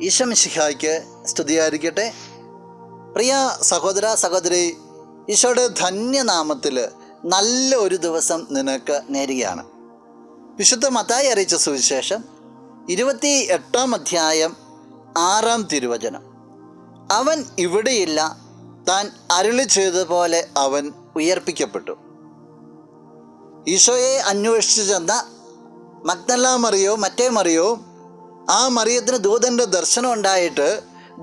ഈശോ മിശിഹായ്ക്ക് സ്തുതിയായിരിക്കട്ടെ. പ്രിയ സഹോദര സഹോദരി, ഈശോയുടെ ധന്യനാമത്തിൽ നല്ല ഒരു ദിവസം നിനക്ക് നേരുകയാണ്. വിശുദ്ധ മത്തായി അറിയിച്ച സുവിശേഷം 28 6 തിരുവചനം. അവൻ ഇവിടെയില്ല, താൻ അരുളി ചെയ്തതുപോലെ അവൻ ഉയർപ്പിക്കപ്പെട്ടു. ഈശോയെ അന്വേഷിച്ചു ചെന്ന മഗ്ദല മറിയോ മറ്റേ മറിയോ, ആ മറിയത്തിന് ദൂതൻ്റെ ദർശനം ഉണ്ടായിട്ട്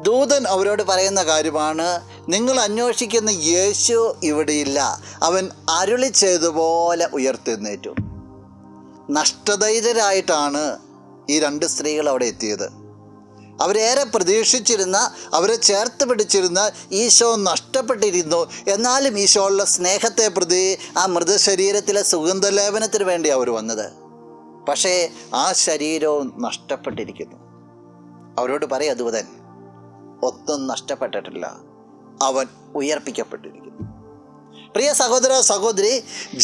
ദൂതൻ അവരോട് പറയുന്ന കാര്യമാണ്, നിങ്ങൾ അന്വേഷിക്കുന്ന യേശു ഇവിടെയില്ല, അവൻ അരുളി ചെയ്തതുപോലെ ഉയർത്തെഴുന്നേറ്റു. നഷ്ടദൈതരായിട്ടാണ് ഈ 2 സ്ത്രീകൾ അവിടെ എത്തിയത്. അവരേറെ പ്രതീക്ഷിച്ചിരുന്ന, അവരെ ചേർത്ത് പിടിച്ചിരുന്ന ഈശോ നഷ്ടപ്പെട്ടിരുന്നു. എന്നാലും ഈശോയുള്ള സ്നേഹത്തെ പ്രതി ആ മൃതശരീരത്തിലെ സുഗന്ധലേപനത്തിന് വേണ്ടി അവർ വന്നത്. പക്ഷേ ആ ശരീരവും നഷ്ടപ്പെട്ടിരിക്കുന്നു. അവരോട് പറയാ ദൂതൻ, ഒന്നും നഷ്ടപ്പെട്ടിട്ടില്ല, അവൻ ഉയർപ്പിക്കപ്പെട്ടിരിക്കുന്നു. പ്രിയ സഹോദര സഹോദരി,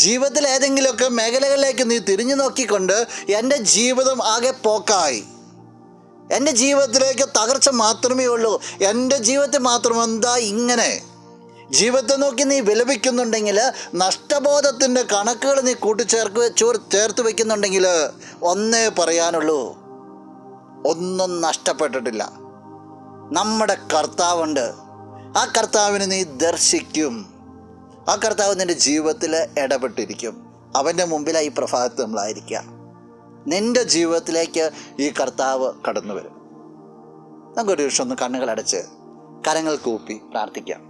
ജീവിതത്തിൽ ഏതെങ്കിലുമൊക്കെ മേഖലകളിലേക്ക് നീ തിരിഞ്ഞു നോക്കിക്കൊണ്ട് എൻ്റെ ജീവിതം ആകെ പോക്കായി, എൻ്റെ ജീവിതത്തിലേക്ക് തകർച്ച മാത്രമേ ഉള്ളൂ, എൻ്റെ ജീവിതത്തിൽ മാത്രം എന്താ ഇങ്ങനെ, ജീവിതത്തെ നോക്കി നീ വിലപിക്കുന്നുണ്ടെങ്കിൽ, നഷ്ടബോധത്തിൻ്റെ കണക്കുകൾ നീ ചേർത്ത് വയ്ക്കുന്നുണ്ടെങ്കിൽ, ഒന്നേ പറയാനുള്ളൂ, ഒന്നും നഷ്ടപ്പെട്ടിട്ടില്ല. നമ്മുടെ കർത്താവുണ്ട്. ആ കർത്താവിനെ നീ ദർശിക്കും. ആ കർത്താവ് നിൻ്റെ ജീവിതത്തിൽ ഇടപെട്ടിരിക്കും. അവൻ്റെ മുമ്പിലായി ഈ പ്രഭാതത്തിൽ നമ്മളായിരിക്കുക. നിൻ്റെ ജീവിതത്തിലേക്ക് ഈ കർത്താവ് കടന്നു വരും. നമുക്കൊരു നിമിഷം ഒന്ന് കണ്ണുകളടച്ച് കരങ്ങൾ കൂപ്പി പ്രാർത്ഥിക്കാം.